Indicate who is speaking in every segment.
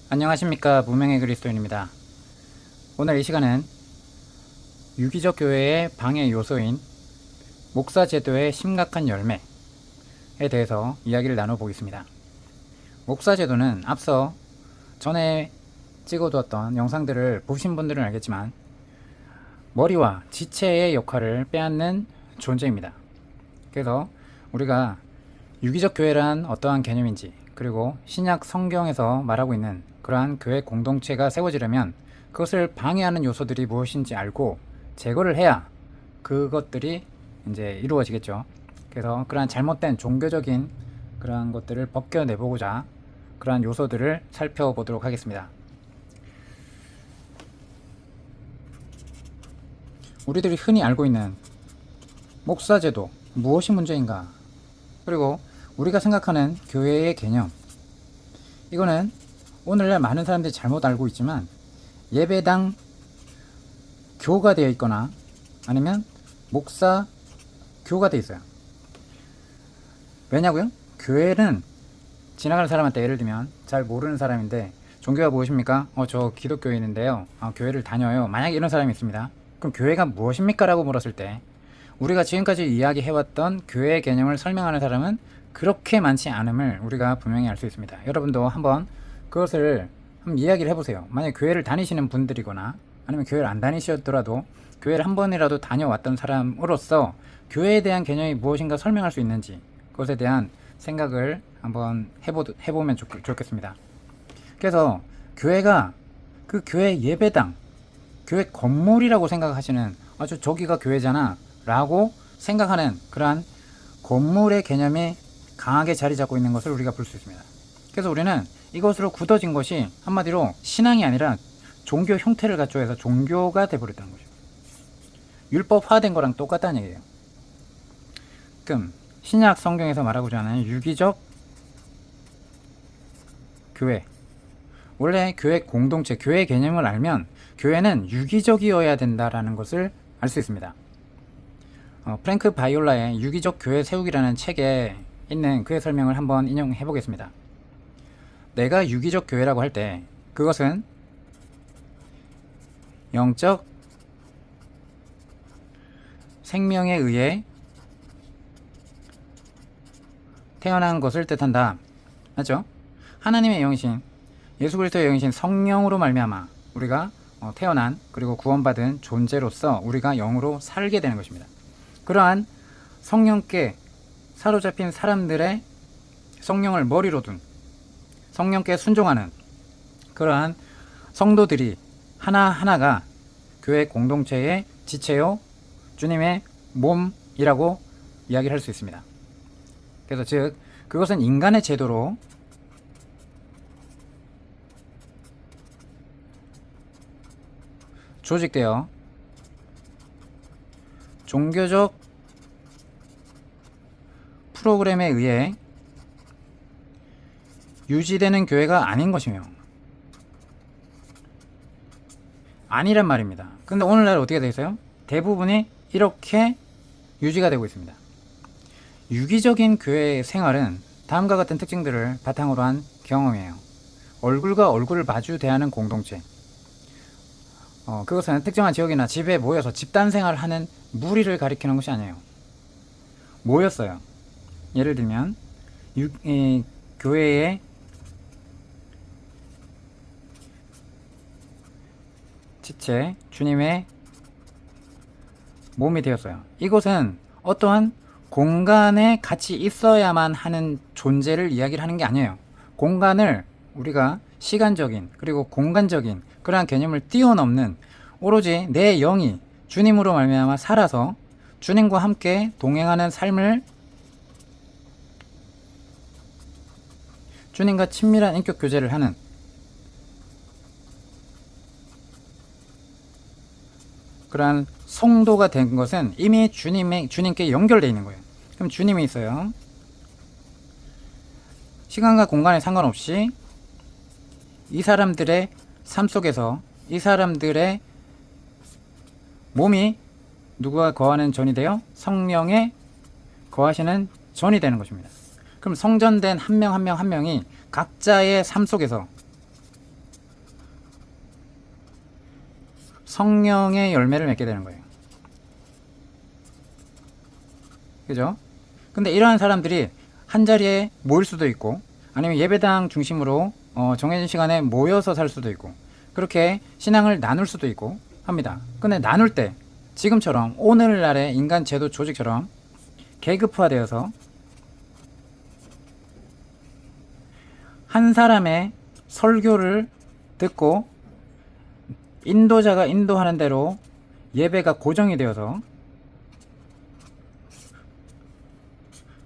Speaker 1: 안녕하십니까. 무명의 그리스도인입니다. 오늘 이 시간은 유기적 교회의 방해 요소인 목사 제도의 심각한 열매에 대해서 이야기를 나눠보겠습니다. 목사 제도는 앞서 전에 찍어두었던 영상들을 보신 분들은 알겠지만 머리와 지체의 역할을 빼앗는 존재입니다. 그래서 우리가 유기적 교회란 어떠한 개념인지, 그리고 신약 성경에서 말하고 있는 그러한 교회 공동체가 세워지려면 그것을 방해하는 요소들이 무엇인지 알고 제거를 해야 그것들이 이제 이루어지겠죠. 그래서 그러한 잘못된 종교적인 그러한 것들을 벗겨내보고자 그러한 요소들을 살펴보도록 하겠습니다. 우리들이 흔히 알고 있는 목사 제도, 무엇이 문제인가? 그리고 우리가 생각하는 교회의 개념, 이거는 오늘날 많은 사람들이 잘못 알고 있지만 예배당 교가 되어 있거나 아니면 목사 교가 되어 있어요. 왜냐고요? 교회는 지나가는 사람한테, 예를 들면 잘 모르는 사람인데 종교가 무엇입니까? 저 기독교인인데요. 교회를 다녀요. 만약에 이런 사람이 있습니다. 그럼 교회가 무엇입니까? 라고 물었을 때 우리가 지금까지 이야기해왔던 교회의 개념을 설명하는 사람은 그렇게 많지 않음을 우리가 분명히 알 수 있습니다. 여러분도 한번 그것을 한번 이야기를 해보세요. 만약에 교회를 다니시는 분들이거나 아니면 교회를 안 다니셨더라도 교회를 한 번이라도 다녀왔던 사람으로서 교회에 대한 개념이 무엇인가 설명할 수 있는지, 그것에 대한 생각을 한번 해보면 좋겠습니다. 그래서 교회가 그 교회 예배당, 교회 건물이라고 생각하시는, 저기가 교회잖아 라고 생각하는 그러한 건물의 개념이 강하게 자리 잡고 있는 것을 우리가 볼 수 있습니다. 그래서 우리는 이것으로 굳어진 것이 한마디로 신앙이 아니라 종교 형태를 갖춰서 종교가 돼버렸다는 거죠. 율법화된 거랑 똑같다는 얘기예요. 그럼 신약 성경에서 말하고자 하는 유기적 교회, 원래 교회 공동체, 교회 개념을 알면 교회는 유기적이어야 된다라는 것을 알 수 있습니다. 프랭크 바이올라의 유기적 교회 세우기라는 책에 있는 그의 설명을 한번 인용해 보겠습니다. 내가 유기적 교회라고 할 때 그것은 영적 생명에 의해 태어난 것을 뜻한다. 맞죠? 하나님의 영이신, 예수 그리스도의 영이신 성령으로 말미암아 우리가 태어난, 그리고 구원받은 존재로서 우리가 영으로 살게 되는 것입니다. 그러한 성령께 사로잡힌 사람들의 성령을 머리로 둔, 성령께 순종하는 그러한 성도들이 하나하나가 교회 공동체의 지체요 주님의 몸이라고 이야기를 할 수 있습니다. 그래서 즉 그것은 인간의 제도로 조직되어 종교적 프로그램에 의해 유지되는 교회가 아닌 것이며, 아니란 말입니다. 근데 오늘날 어떻게 되어 있어요? 대부분이 이렇게 유지가 되고 있습니다. 유기적인 교회 생활은 다음과 같은 특징들을 바탕으로 한 경험이에요. 얼굴과 얼굴을 마주 대하는 공동체, 그것은 특정한 지역이나 집에 모여서 집단 생활을 하는 무리를 가리키는 것이 아니에요. 모였어요. 예를 들면 교회의 지체, 주님의 몸이 되었어요. 이것은 어떠한 공간에 같이 있어야만 하는 존재를 이야기를 하는 게 아니에요. 공간을 우리가 시간적인 그리고 공간적인 그러한 개념을 뛰어넘는, 오로지 내 영이 주님으로 말미암아 살아서 주님과 함께 동행하는 삶을, 주님과 친밀한 인격 교제를 하는 그러한 성도가 된 것은 이미 주님께 연결되어 있는 거예요. 그럼 주님이 있어요. 시간과 공간에 상관없이 이 사람들의 삶 속에서 이 사람들의 몸이 누구가 거하는 전이 되어 성령에 거하시는 전이 되는 것입니다. 그럼 성전된 한 명 한 명이 각자의 삶 속에서 성령의 열매를 맺게 되는 거예요. 그죠? 근데 이러한 사람들이 한 자리에 모일 수도 있고, 아니면 예배당 중심으로 정해진 시간에 모여서 살 수도 있고, 그렇게 신앙을 나눌 수도 있고 합니다. 근데 나눌 때 지금처럼 오늘날의 인간 제도 조직처럼 계급화되어서 한 사람의 설교를 듣고 인도자가 인도하는 대로 예배가 고정이 되어서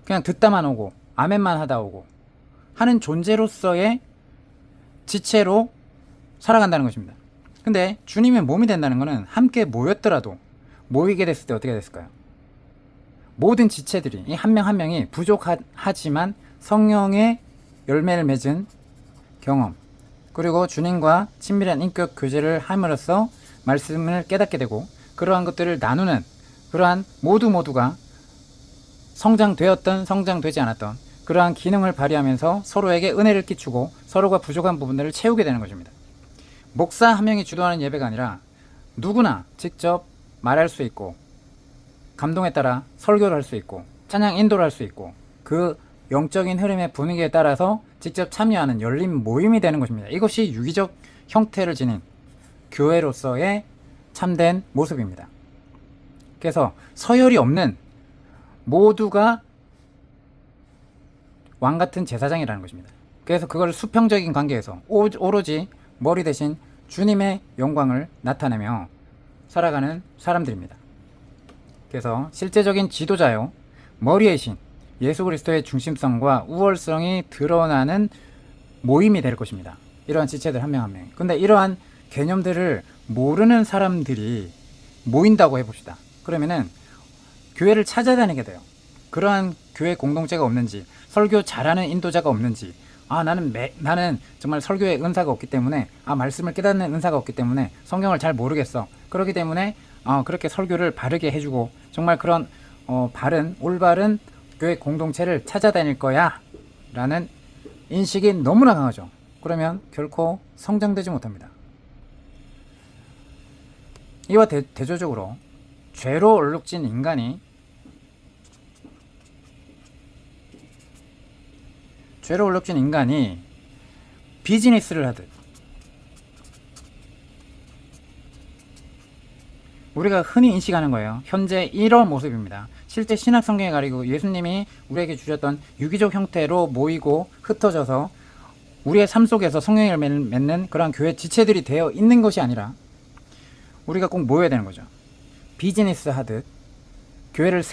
Speaker 1: 그냥 듣다만 오고 아멘만 하다 오고 하는 존재로서의 지체로 살아간다는 것입니다. 근데 주님의 몸이 된다는 것은 함께 모였더라도 모이게 됐을 때 어떻게 됐을까요? 모든 지체들이 이 한 명 한 명이 부족하지만 성령의 열매를 맺은 경험, 그리고 주님과 친밀한 인격 교제를 함으로써 말씀을 깨닫게 되고, 그러한 것들을 나누는 그러한 모두가 성장되었던 성장되지 않았던 그러한 기능을 발휘하면서 서로에게 은혜를 끼치고 서로가 부족한 부분들을 채우게 되는 것입니다. 목사 한 명이 주도하는 예배가 아니라 누구나 직접 말할 수 있고, 감동에 따라 설교를 할 수 있고, 찬양 인도를 할 수 있고, 그 영적인 흐름의 분위기에 따라서 직접 참여하는 열린 모임이 되는 것입니다. 이것이 유기적 형태를 지닌 교회로서의 참된 모습입니다. 그래서 서열이 없는 모두가 왕같은 제사장이라는 것입니다. 그래서 그걸 수평적인 관계에서 오로지 머리 대신 주님의 영광을 나타내며 살아가는 사람들입니다. 그래서 실제적인 지도자요, 머리의 신 예수 그리스도의 중심성과 우월성이 드러나는 모임이 될 것입니다. 이러한 지체들 한 명 한 명. 근데 이러한 개념들을 모르는 사람들이 모인다고 해봅시다. 그러면은 교회를 찾아다니게 돼요. 그러한 교회 공동체가 없는지, 설교 잘하는 인도자가 없는지, 나는 정말 설교의 은사가 없기 때문에, 말씀을 깨닫는 은사가 없기 때문에 성경을 잘 모르겠어. 그렇기 때문에 그렇게 설교를 바르게 해주고 정말 그런 올바른 교회 공동체를 찾아다닐 거야 라는 인식이 너무나 강하죠. 그러면 결코 성장되지 못합니다. 이와 대조적으로 죄로 얼룩진 인간이 비즈니스를 하듯 우리가 흔히 인식하는 거예요. 현재 이런 모습입니다. 실제 신약 성경에 가리고 예수님이 우리에게 주셨던 유기적 형태로 모이고 흩어져서 우리의 삶 속에서 성령의 열매를 맺는 그런 교회 지체들이 되어 있는 것이 아니라 우리가 꼭 모여야 되는 거죠. 비즈니스 하듯 교회를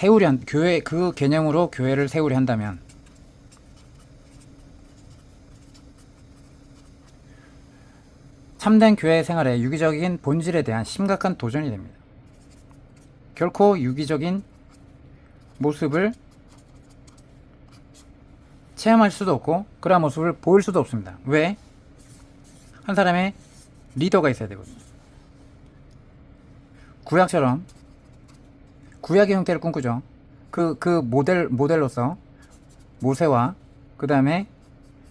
Speaker 1: 그 개념으로 교회를 세우려 한다면 참된 교회 생활의 유기적인 본질에 대한 심각한 도전이 됩니다. 결코 유기적인 모습을 체험할 수도 없고 그러한 모습을 보일 수도 없습니다. 왜? 한 사람의 리더가 있어야 되거든요. 구약처럼 구약의 형태를 꿈꾸죠. 그 모델로서 모세와 그 다음에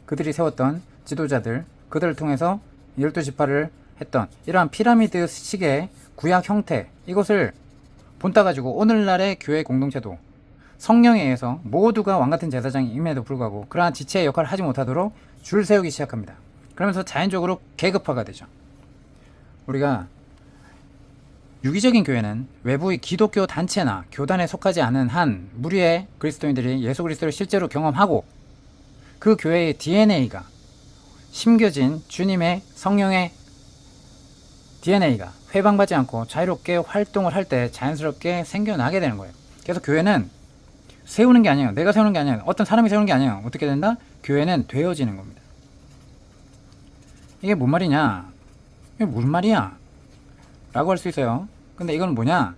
Speaker 1: 그들이 세웠던 지도자들, 그들을 통해서 12지파를 했던 이러한 피라미드 식의 구약 형태, 이것을 본따가지고 오늘날의 교회 공동체도 성령에 의해서 모두가 왕같은 제사장임에도 불구하고 그러한 지체의 역할을 하지 못하도록 줄 세우기 시작합니다. 그러면서 자연적으로 계급화가 되죠. 우리가 유기적인 교회는 외부의 기독교 단체나 교단에 속하지 않은 한 무리의 그리스도인들이 예수 그리스도를 실제로 경험하고 그 교회의 DNA가 심겨진 주님의 성령의 DNA가 회방받지 않고 자유롭게 활동을 할 때 자연스럽게 생겨나게 되는 거예요. 그래서 교회는 세우는 게 아니에요. 내가 세우는 게 아니에요. 어떤 사람이 세우는 게 아니에요. 어떻게 된다? 교회는 되어지는 겁니다. 이게 뭔 말이냐? 이게 무슨 말이야? 라고 할 수 있어요. 근데 이건 뭐냐?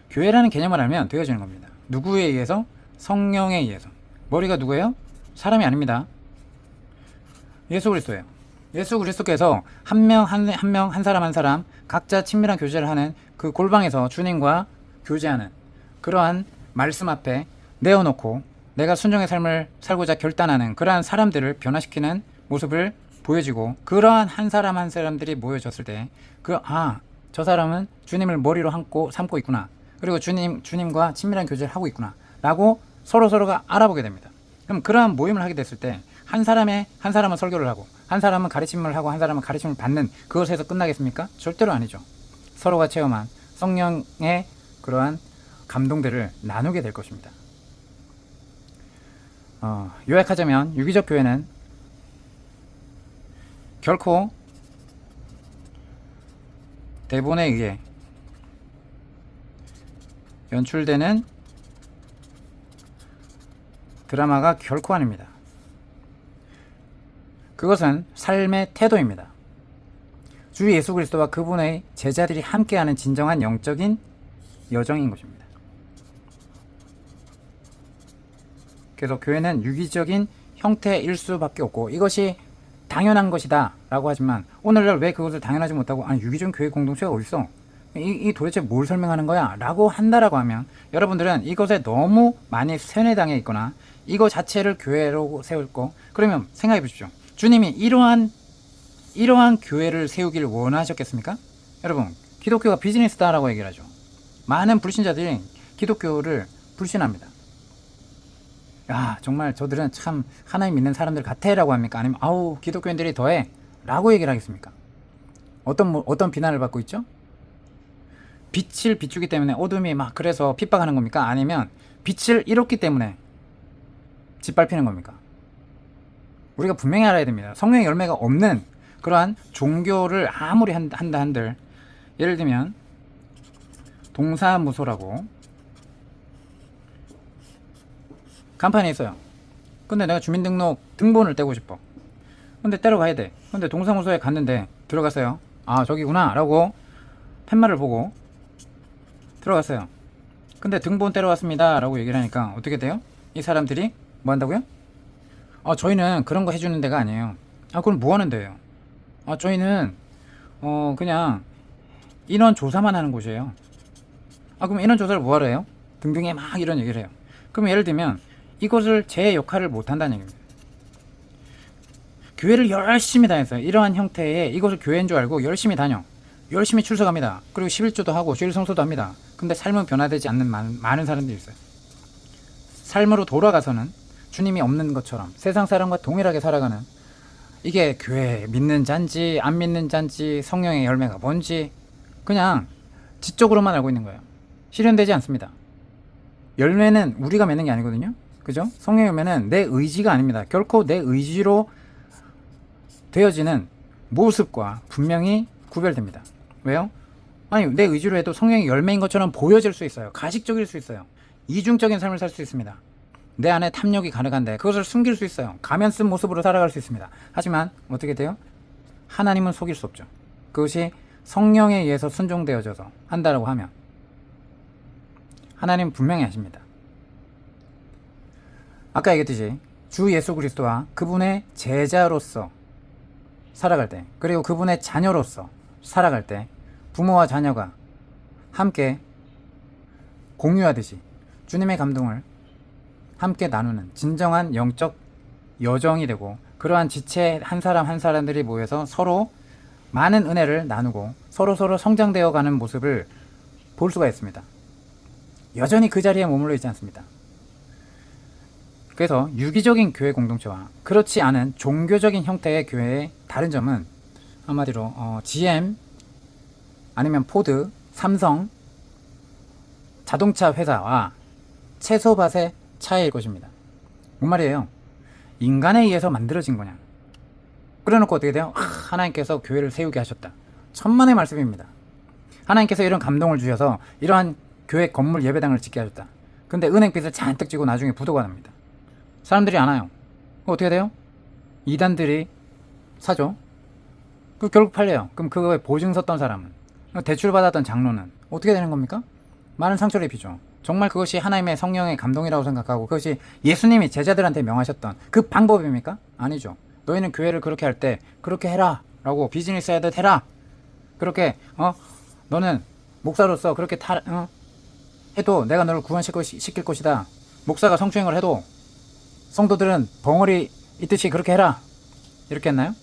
Speaker 1: 교회라는 개념을 알면 되어지는 겁니다. 누구에 의해서? 성령에 의해서. 머리가 누구예요? 사람이 아닙니다. 예수 그리스도예요. 예수 그리스도께서 한 사람 한 사람 각자 친밀한 교제를 하는 그 골방에서 주님과 교제하는 그러한 말씀 앞에 내어놓고 내가 순종의 삶을 살고자 결단하는 그러한 사람들을 변화시키는 모습을 보여지고, 그러한 한 사람들이 모여졌을 때 저 사람은 주님을 머리로 삼고 있구나. 그리고 주님과 친밀한 교제를 하고 있구나. 라고 서로가 알아보게 됩니다. 그럼 그러한 모임을 하게 됐을 때 한 사람은 설교를 하고 한 사람은 가르침을 하고 한 사람은 가르침을 받는 그것에서 끝나겠습니까? 절대로 아니죠. 서로가 체험한 성령의 그러한 감동들을 나누게 될 것입니다. 요약하자면 유기적 교회는 결코 대본에 의해 연출되는 드라마가 결코 아닙니다. 그것은 삶의 태도입니다. 주 예수 그리스도와 그분의 제자들이 함께하는 진정한 영적인 여정인 것입니다. 그래서 교회는 유기적인 형태일 수밖에 없고 이것이 당연한 것이다 라고 하지만 오늘날 왜 그것을 당연하지 못하고 유기적 교회 공동체가 어딨어? 이 도대체 뭘 설명하는 거야? 라고 한다라고 하면 여러분들은 이것에 너무 많이 세뇌당해 있거나 이거 자체를 교회로 세울 거 그러면 생각해 보십시오. 주님이 이러한 교회를 세우길 원하셨겠습니까? 여러분 기독교가 비즈니스다 라고 얘기를 하죠. 많은 불신자들이 기독교를 불신합니다. 야 정말 저들은 참 하나님 믿는 사람들 같아 라고 합니까? 아니면 아우 기독교인들이 더해 라고 얘기를 하겠습니까? 어떤 비난을 받고 있죠? 빛을 비추기 때문에 어둠이 막 그래서 핍박하는 겁니까? 아니면 빛을 잃었기 때문에 짓밟히는 겁니까? 우리가 분명히 알아야 됩니다. 성령의 열매가 없는 그러한 종교를 아무리 한다 한들 예를 들면 동사무소라고 간판이 있어요. 근데 내가 주민등록 등본을 떼고 싶어. 근데 떼러 가야 돼. 근데 동사무소에 갔는데 들어갔어요. 아 저기구나 라고 팻말을 보고 들어갔어요. 근데 등본 떼러 왔습니다 라고 얘기를 하니까 어떻게 돼요? 이 사람들이 뭐 한다고요? 저희는 그런 거 해주는 데가 아니에요. 그럼 뭐 하는 데예요? 저희는 그냥 인원 조사만 하는 곳이에요. 그럼 인원 조사를 뭐 하러 해요? 등등에 막 이런 얘기를 해요. 그럼 예를 들면 이것을 제 역할을 못 한다는 얘기입니다. 교회를 열심히 다녔어요. 이러한 형태의 이것을 교회인 줄 알고 열심히 다녀. 열심히 출석합니다. 그리고 11조도 하고 주일 성소도 합니다. 근데 삶은 변화되지 않는 많은 사람들이 있어요. 삶으로 돌아가서는 주님이 없는 것처럼 세상 사람과 동일하게 살아가는 이게 교회 믿는 잔지 안 믿는 잔지 성령의 열매가 뭔지 그냥 지적으로만 알고 있는 거예요. 실현되지 않습니다. 열매는 우리가 맺는 게 아니거든요. 그죠? 성령의 열매는 내 의지가 아닙니다. 결코 내 의지로 되어지는 모습과 분명히 구별됩니다. 왜요? 내 의지로 해도 성령의 열매인 것처럼 보여질 수 있어요. 가식적일 수 있어요. 이중적인 삶을 살 수 있습니다. 내 안에 탐욕이 가득한데 그것을 숨길 수 있어요. 가면 쓴 모습으로 살아갈 수 있습니다. 하지만 어떻게 돼요? 하나님은 속일 수 없죠. 그것이 성령에 의해서 순종되어져서 한다라고 하면 하나님은 분명히 아십니다. 아까 얘기했듯이 주 예수 그리스도와 그분의 제자로서 살아갈 때 그리고 그분의 자녀로서 살아갈 때 부모와 자녀가 함께 공유하듯이 주님의 감동을 함께 나누는 진정한 영적 여정이 되고 그러한 지체 한 사람 한 사람들이 모여서 서로 많은 은혜를 나누고 서로 성장되어 가는 모습을 볼 수가 있습니다. 여전히 그 자리에 머물러 있지 않습니다. 그래서 유기적인 교회 공동체와 그렇지 않은 종교적인 형태의 교회의 다른 점은 한마디로 GM 아니면 포드, 삼성, 자동차 회사와 채소밭의 차이일 것입니다. 뭔 말이에요? 인간에 의해서 만들어진 거냐? 그래놓고 어떻게 돼요? 하나님께서 교회를 세우게 하셨다. 천만의 말씀입니다. 하나님께서 이런 감동을 주셔서 이러한 교회 건물 예배당을 짓게 하셨다. 근데 은행빚을 잔뜩 지고 나중에 부도가 납니다. 사람들이 안 와요. 어떻게 돼요? 이단들이 사죠. 결국 팔려요. 그럼 그거에 보증 섰던 사람은, 대출받았던 장로는 어떻게 되는 겁니까? 많은 상처를 입히죠. 정말 그것이 하나님의 성령의 감동이라고 생각하고 그것이 예수님이 제자들한테 명하셨던 그 방법입니까? 아니죠. 너희는 교회를 그렇게 할 때 그렇게 해라 라고 비즈니스 하듯 해라. 그렇게 너는 목사로서 그렇게 해도 내가 너를 구원시킬 것이다. 목사가 성추행을 해도 성도들은 벙어리 있듯이 그렇게 해라. 이렇게 했나요?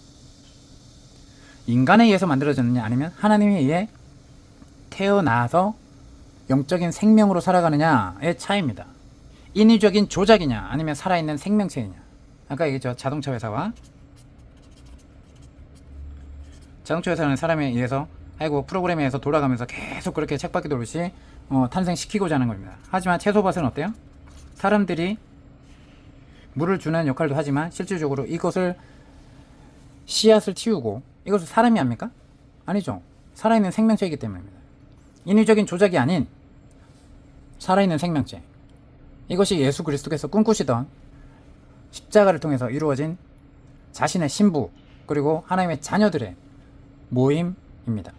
Speaker 1: 인간에 의해서 만들어졌느냐 아니면 하나님에 의해 태어나서 영적인 생명으로 살아가느냐의 차이입니다. 인위적인 조작이냐 아니면 살아있는 생명체이냐. 아까 얘기했죠. 자동차 회사는 사람에 의해서 프로그램에 의해서 돌아가면서 계속 그렇게 책바퀴 돌듯이 탄생시키고자 하는 겁니다. 하지만 채소밭은 어때요? 사람들이 물을 주는 역할도 하지만 실질적으로 이것을 씨앗을 틔우고 이것을 사람이 합니까? 아니죠. 살아있는 생명체이기 때문입니다. 인위적인 조작이 아닌 살아있는 생명체. 이것이 예수 그리스도께서 꿈꾸시던 십자가를 통해서 이루어진 자신의 신부 그리고 하나님의 자녀들의 모임입니다.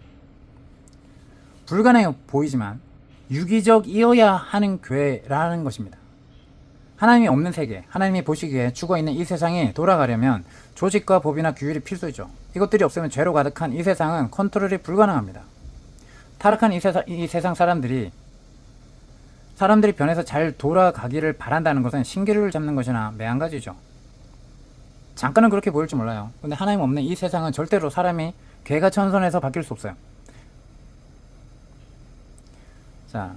Speaker 1: 불가능해 보이지만 유기적이어야 하는 교회라는 것입니다. 하나님이 없는 세계, 하나님이 보시기에 죽어있는 이 세상이 돌아가려면 조직과 법이나 규율이 필수죠. 이것들이 없으면 죄로 가득한 이 세상은 컨트롤이 불가능합니다. 타락한 이 세상 사람들이 변해서 잘 돌아가기를 바란다는 것은 신기루를 잡는 것이나 매한가지죠. 잠깐은 그렇게 보일지 몰라요. 근데 하나님 없는 이 세상은 절대로 사람이 개가천선해서 바뀔 수 없어요. 자,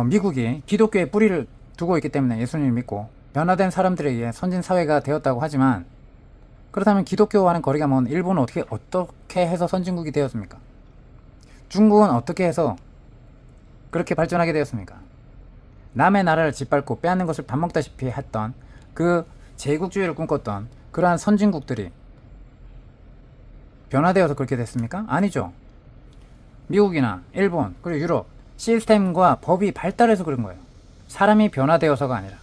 Speaker 1: 미국이 기독교의 뿌리를 두고 있기 때문에 예수님을 믿고 변화된 사람들에 의해 선진 사회가 되었다고 하지만, 그렇다면 기독교와는 거리가 먼 일본은 어떻게 해서 선진국이 되었습니까? 중국은 어떻게 해서 그렇게 발전하게 되었습니까? 남의 나라를 짓밟고 빼앗는 것을 밥 먹다시피 했던 그 제국주의를 꿈꿨던 그러한 선진국들이 변화되어서 그렇게 됐습니까? 아니죠. 미국이나 일본 그리고 유럽 시스템과 법이 발달해서 그런 거예요. 사람이 변화되어서가 아니라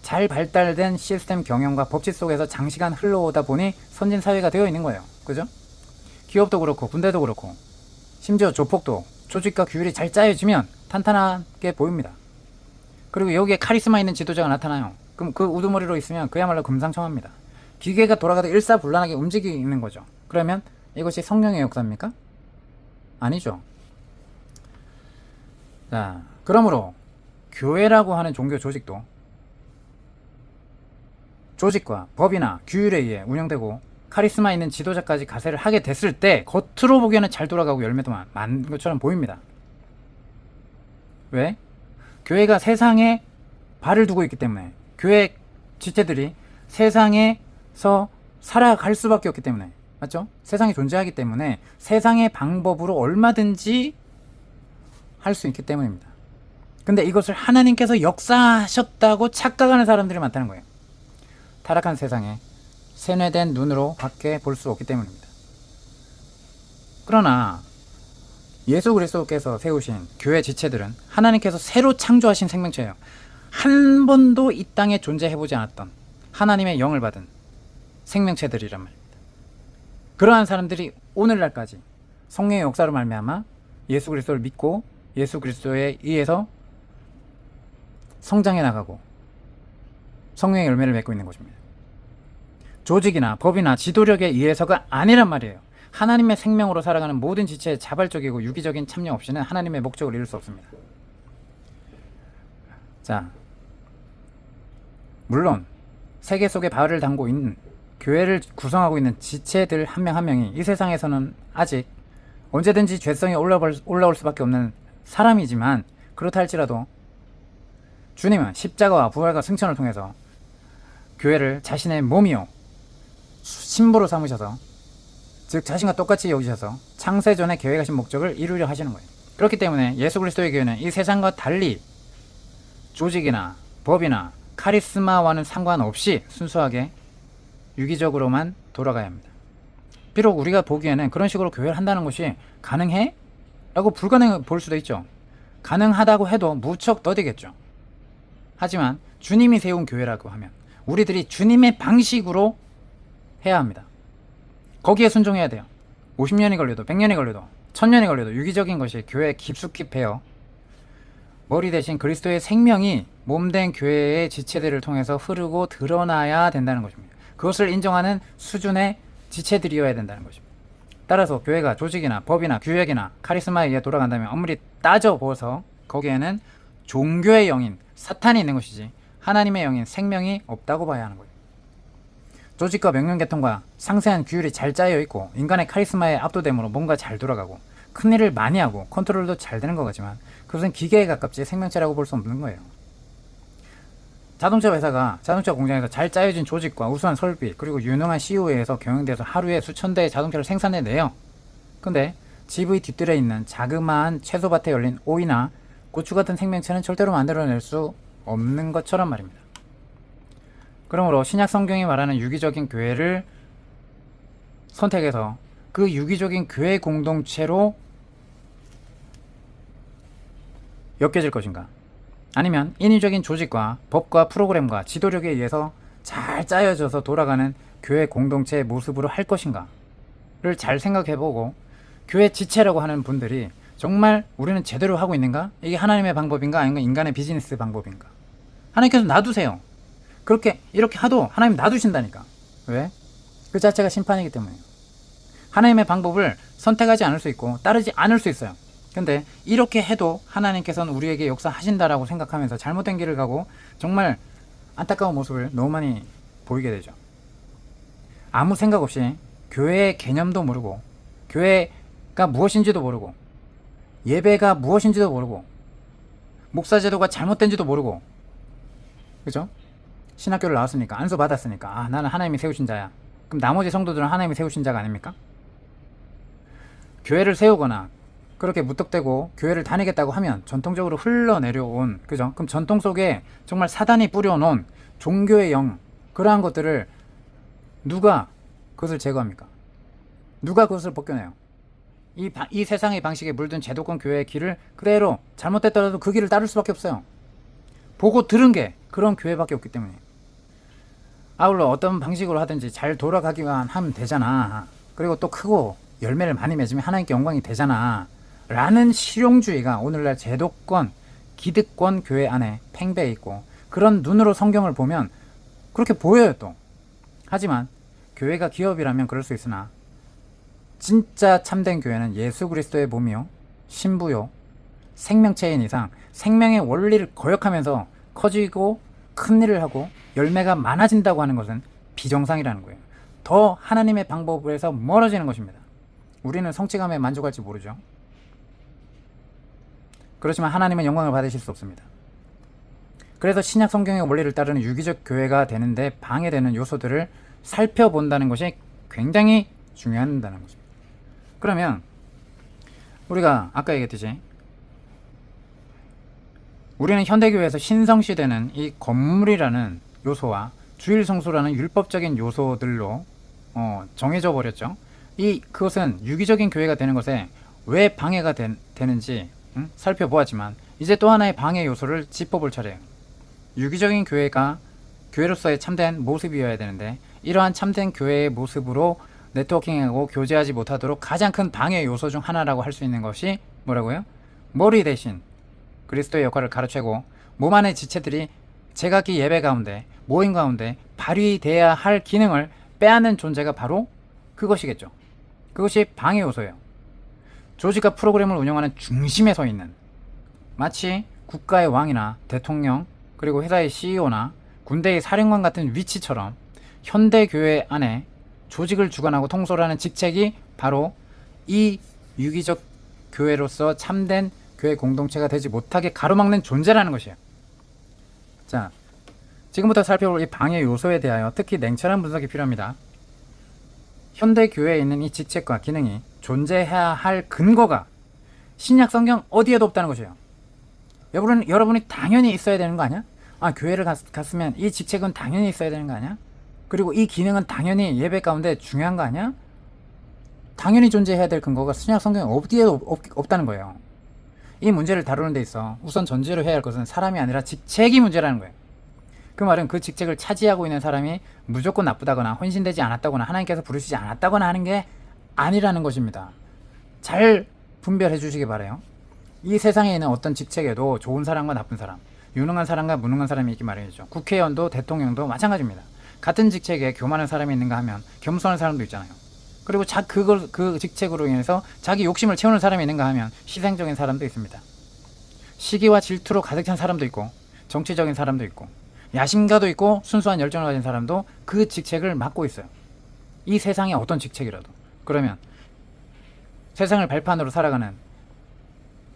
Speaker 1: 잘 발달된 시스템 경영과 법칙 속에서 장시간 흘러오다 보니 선진 사회가 되어 있는 거예요. 그죠? 기업도 그렇고 군대도 그렇고 심지어 조폭도 조직과 규율이 잘 짜여지면 탄탄하게 보입니다. 그리고 여기에 카리스마 있는 지도자가 나타나요. 그럼 그 우두머리로 있으면 그야말로 금상첨화입니다. 기계가 돌아가도 일사불란하게 움직이는 거죠. 그러면 이것이 성령의 역사입니까? 아니죠. 자, 그러므로 교회라고 하는 종교 조직도 조직과 법이나 규율에 의해 운영되고 카리스마 있는 지도자까지 가세를 하게 됐을 때 겉으로 보기에는 잘 돌아가고 열매도 많은 것처럼 보입니다. 왜? 교회가 세상에 발을 두고 있기 때문에, 교회 지체들이 세상에서 살아갈 수밖에 없기 때문에, 맞죠? 세상에 존재하기 때문에 세상의 방법으로 얼마든지 할 수 있기 때문입니다. 근데 이것을 하나님께서 역사하셨다고 착각하는 사람들이 많다는 거예요. 타락한 세상에 세뇌된 눈으로 밖에 볼 수 없기 때문입니다. 그러나 예수 그리스도께서 세우신 교회 지체들은 하나님께서 새로 창조하신 생명체예요. 한 번도 이 땅에 존재해보지 않았던 하나님의 영을 받은 생명체들이란 말입니다. 그러한 사람들이 오늘날까지 성령의 역사로 말미암아 예수 그리스도를 믿고 예수 그리스도에 의해서 성장해 나가고 성령의 열매를 맺고 있는 것입니다. 조직이나 법이나 지도력에 의해서가 아니란 말이에요. 하나님의 생명으로 살아가는 모든 지체의 자발적이고 유기적인 참여 없이는 하나님의 목적을 이룰 수 없습니다. 자, 물론 세계 속에 발을 담고 있는 교회를 구성하고 있는 지체들 한 명 한 명이 이 세상에서는 아직 언제든지 죄성이 올라올 수밖에 없는 사람이지만, 그렇다 할지라도 주님은 십자가와 부활과 승천을 통해서 교회를 자신의 몸이요 신부로 삼으셔서, 즉 자신과 똑같이 여기셔서 창세전에 계획하신 목적을 이루려 하시는 거예요. 그렇기 때문에 예수 그리스도의 교회는 이 세상과 달리 조직이나 법이나 카리스마와는 상관없이 순수하게 유기적으로만 돌아가야 합니다. 비록 우리가 보기에는 그런 식으로 교회를 한다는 것이 가능해? 라고 불가능해 볼 수도 있죠. 가능하다고 해도 무척 더디겠죠. 하지만 주님이 세운 교회라고 하면 우리들이 주님의 방식으로 해야 합니다. 거기에 순종해야 돼요. 50년이 걸려도 100년이 걸려도 1000년이 걸려도 유기적인 것이 교회에 깊숙이 배어 머리 대신 그리스도의 생명이 몸된 교회의 지체들을 통해서 흐르고 드러나야 된다는 것입니다. 그것을 인정하는 수준의 지체들이어야 된다는 것입니다. 따라서 교회가 조직이나 법이나 규약이나 카리스마에 의해 돌아간다면 엄밀히 따져보아서 거기에는 종교의 영인 사탄이 있는 것이지 하나님의 영인 생명이 없다고 봐야 하는 거예요. 조직과 명령계통과 상세한 규율이 잘 짜여 있고 인간의 카리스마에 압도됨으로 뭔가 잘 돌아가고 큰일을 많이 하고 컨트롤도 잘 되는 거겠지만 그것은 기계에 가깝지 생명체라고 볼 수 없는 거예요. 자동차 회사가 자동차 공장에서 잘 짜여진 조직과 우수한 설비 그리고 유능한 CEO에 의해서 경영돼서 하루에 수천 대의 자동차를 생산해내요. 근데 집의 뒷뜰에 있는 자그마한 채소밭에 열린 오이나 고추 같은 생명체는 절대로 만들어낼 수 없는 것처럼 말입니다. 그러므로 신약 성경이 말하는 유기적인 교회를 선택해서 그 유기적인 교회 공동체로 엮여질 것인가? 아니면 인위적인 조직과 법과 프로그램과 지도력에 의해서 잘 짜여져서 돌아가는 교회 공동체의 모습으로 할 것인가를 잘 생각해보고 교회 지체라고 하는 분들이 정말 우리는 제대로 하고 있는가? 이게 하나님의 방법인가? 아니면 인간의 비즈니스 방법인가? 하나님께서 놔두세요. 그렇게 이렇게 하도 하나님 놔두신다니까. 왜? 그 자체가 심판이기 때문에요. 하나님의 방법을 선택하지 않을 수 있고 따르지 않을 수 있어요. 근데 이렇게 해도 하나님께서는 우리에게 역사하신다라고 생각하면서 잘못된 길을 가고 정말 안타까운 모습을 너무 많이 보이게 되죠. 아무 생각 없이 교회의 개념도 모르고 교회가 무엇인지도 모르고 예배가 무엇인지도 모르고 목사제도가 잘못된지도 모르고 그죠? 신학교를 나왔으니까 안수 받았으니까 아 나는 하나님이 세우신 자야. 그럼 나머지 성도들은 하나님이 세우신 자가 아닙니까? 교회를 세우거나 그렇게 무턱대고 교회를 다니겠다고 하면 전통적으로 흘러내려온 그죠? 그럼 전통 속에 정말 사단이 뿌려놓은 종교의 영 그러한 것들을 누가 그것을 제거합니까? 누가 그것을 벗겨내요? 이 세상의 방식에 물든 제도권 교회의 길을 그대로 잘못됐더라도 그 길을 따를 수밖에 없어요. 보고 들은 게 그런 교회밖에 없기 때문에. 아울러 어떤 방식으로 하든지 잘 돌아가기만 하면 되잖아. 그리고 또 크고 열매를 많이 맺으면 하나님께 영광이 되잖아. 라는 실용주의가 오늘날 제도권, 기득권 교회 안에 팽배해 있고 그런 눈으로 성경을 보면 그렇게 보여요 또. 하지만 교회가 기업이라면 그럴 수 있으나 진짜 참된 교회는 예수 그리스도의 몸이요 신부요 생명체인 이상 생명의 원리를 거역하면서 커지고 큰 일을 하고 열매가 많아진다고 하는 것은 비정상이라는 거예요. 더 하나님의 방법에서 멀어지는 것입니다. 우리는 성취감에 만족할지 모르죠. 그렇지만 하나님은 영광을 받으실 수 없습니다. 그래서 신약 성경의 원리를 따르는 유기적 교회가 되는데 방해되는 요소들을 살펴본다는 것이 굉장히 중요하다는 것입니다. 그러면 우리가 아까 얘기했듯이 우리는 현대교회에서 신성시대는 이 건물이라는 요소와 주일성수라는 율법적인 요소들로 정해져 버렸죠. 그것은 유기적인 교회가 되는 것에 왜 방해가 되는지 살펴보았지만 이제 또 하나의 방해 요소를 짚어볼 차례예요. 유기적인 교회가 교회로서의 참된 모습이어야 되는데 이러한 참된 교회의 모습으로 네트워킹하고 교제하지 못하도록 가장 큰 방해 요소 중 하나라고 할 수 있는 것이 뭐라고요? 머리 대신 그리스도의 역할을 가로채고 몸 안의 지체들이 제각기 예배 가운데 모임 가운데 발휘돼야 할 기능을 빼앗는 존재가 바로 그것이겠죠. 그것이 방해 요소예요. 조직과 프로그램을 운영하는 중심에 서 있는 마치 국가의 왕이나 대통령 그리고 회사의 CEO나 군대의 사령관 같은 위치처럼 현대교회 안에 조직을 주관하고 통솔하는 직책이 바로 이 유기적 교회로서 참된 교회 공동체가 되지 못하게 가로막는 존재라는 것이에요. 자, 지금부터 살펴볼 이 방해 요소에 대하여 특히 냉철한 분석이 필요합니다. 현대 교회에 있는 이 직책과 기능이 존재해야 할 근거가 신약 성경 어디에도 없다는 것이에요. 여러분이 당연히 있어야 되는 거 아니야? 교회를 갔으면 이 직책은 당연히 있어야 되는 거 아니야? 그리고 이 기능은 당연히 예배 가운데 중요한 거 아니야? 당연히 존재해야 될 근거가 신약 성경에 어디에도 없다는 거예요. 이 문제를 다루는 데 있어 우선 전제로 해야 할 것은 사람이 아니라 직책이 문제라는 거예요. 그 말은 그 직책을 차지하고 있는 사람이 무조건 나쁘다거나 헌신되지 않았다거나 하나님께서 부르시지 않았다거나 하는 게 아니라는 것입니다. 잘 분별해 주시기 바라요. 이 세상에 있는 어떤 직책에도 좋은 사람과 나쁜 사람, 유능한 사람과 무능한 사람이 있기 마련이죠. 국회의원도 대통령도 마찬가지입니다. 같은 직책에 교만한 사람이 있는가 하면 겸손한 사람도 있잖아요. 그리고 그 직책으로 인해서 자기 욕심을 채우는 사람이 있는가 하면 희생적인 사람도 있습니다. 시기와 질투로 가득 찬 사람도 있고 정치적인 사람도 있고 야심가도 있고 순수한 열정을 가진 사람도 그 직책을 맡고 있어요. 이 세상의 어떤 직책이라도. 그러면 세상을 발판으로 살아가는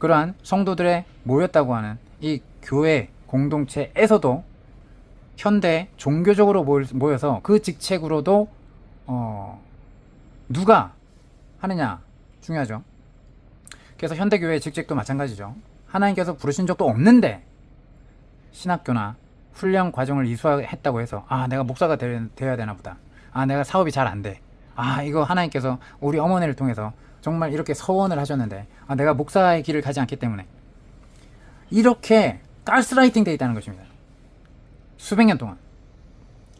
Speaker 1: 그러한 성도들의 모였다고 하는 이 교회 공동체에서도 현대 종교적으로 모여서 그 직책으로도 누가 하느냐 중요하죠. 그래서 현대교회의 직책도 마찬가지죠. 하나님께서 부르신 적도 없는데 신학교나 훈련 과정을 이수했다고 해서 내가 목사가 되어야 되나 보다. 내가 사업이 잘 안 돼. 이거 하나님께서 우리 어머니를 통해서 정말 이렇게 서원을 하셨는데 내가 목사의 길을 가지 않기 때문에 이렇게 가스라이팅 되어 있다는 것입니다. 수백 년 동안.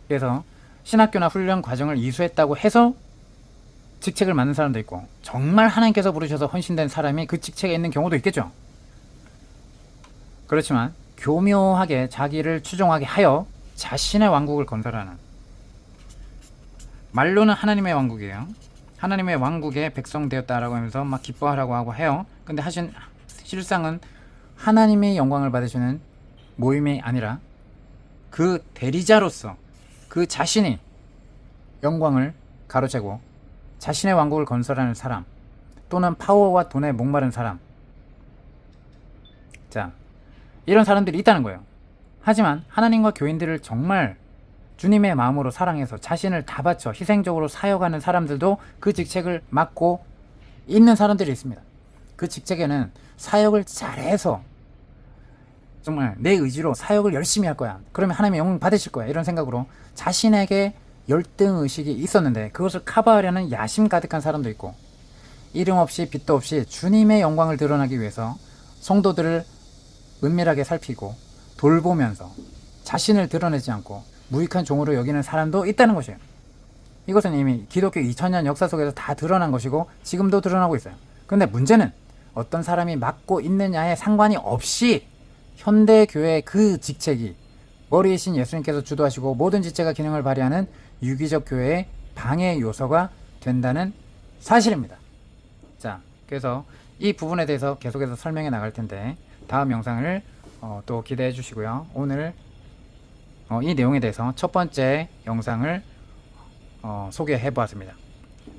Speaker 1: 그래서 신학교나 훈련 과정을 이수했다고 해서 직책을 맡는 사람도 있고 정말 하나님께서 부르셔서 헌신된 사람이 그 직책에 있는 경우도 있겠죠. 그렇지만 교묘하게 자기를 추종하게 하여 자신의 왕국을 건설하는, 말로는 하나님의 왕국이에요. 하나님의 왕국에 백성 되었다라고 하면서 막 기뻐하라고 하고 해요. 근데 실상은 하나님의 영광을 받으시는 모임이 아니라 그 대리자로서 그 자신이 영광을 가로채고 자신의 왕국을 건설하는 사람, 또는 파워와 돈에 목마른 사람, 자, 이런 사람들이 있다는 거예요. 하지만 하나님과 교인들을 정말 주님의 마음으로 사랑해서 자신을 다 바쳐 희생적으로 사역하는 사람들도 그 직책을 맡고 있는 사람들이 있습니다. 그 직책에는 사역을 잘해서 정말 내 의지로 사역을 열심히 할 거야, 그러면 하나님의 영광 받으실 거야, 이런 생각으로 자신에게 열등의식이 있었는데 그것을 커버하려는 야심 가득한 사람도 있고, 이름 없이 빚도 없이 주님의 영광을 드러나기 위해서 성도들을 은밀하게 살피고 돌보면서 자신을 드러내지 않고 무익한 종으로 여기는 사람도 있다는 것이에요. 이것은 이미 기독교 2000년 역사 속에서 다 드러난 것이고 지금도 드러나고 있어요. 그런데 문제는 어떤 사람이 맡고 있느냐에 상관이 없이 현대교회의 그 직책이 머리이신 예수님께서 주도하시고 모든 지체가 기능을 발휘하는 유기적 교회의 방해 요소가 된다는 사실입니다. 자, 그래서 이 부분에 대해서 계속해서 설명해 나갈 텐데 다음 영상을 또 기대해 주시고요. 오늘 이 내용에 대해서 첫 번째 영상을 소개해 보았습니다.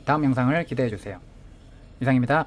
Speaker 1: 다음 영상을 기대해 주세요. 이상입니다.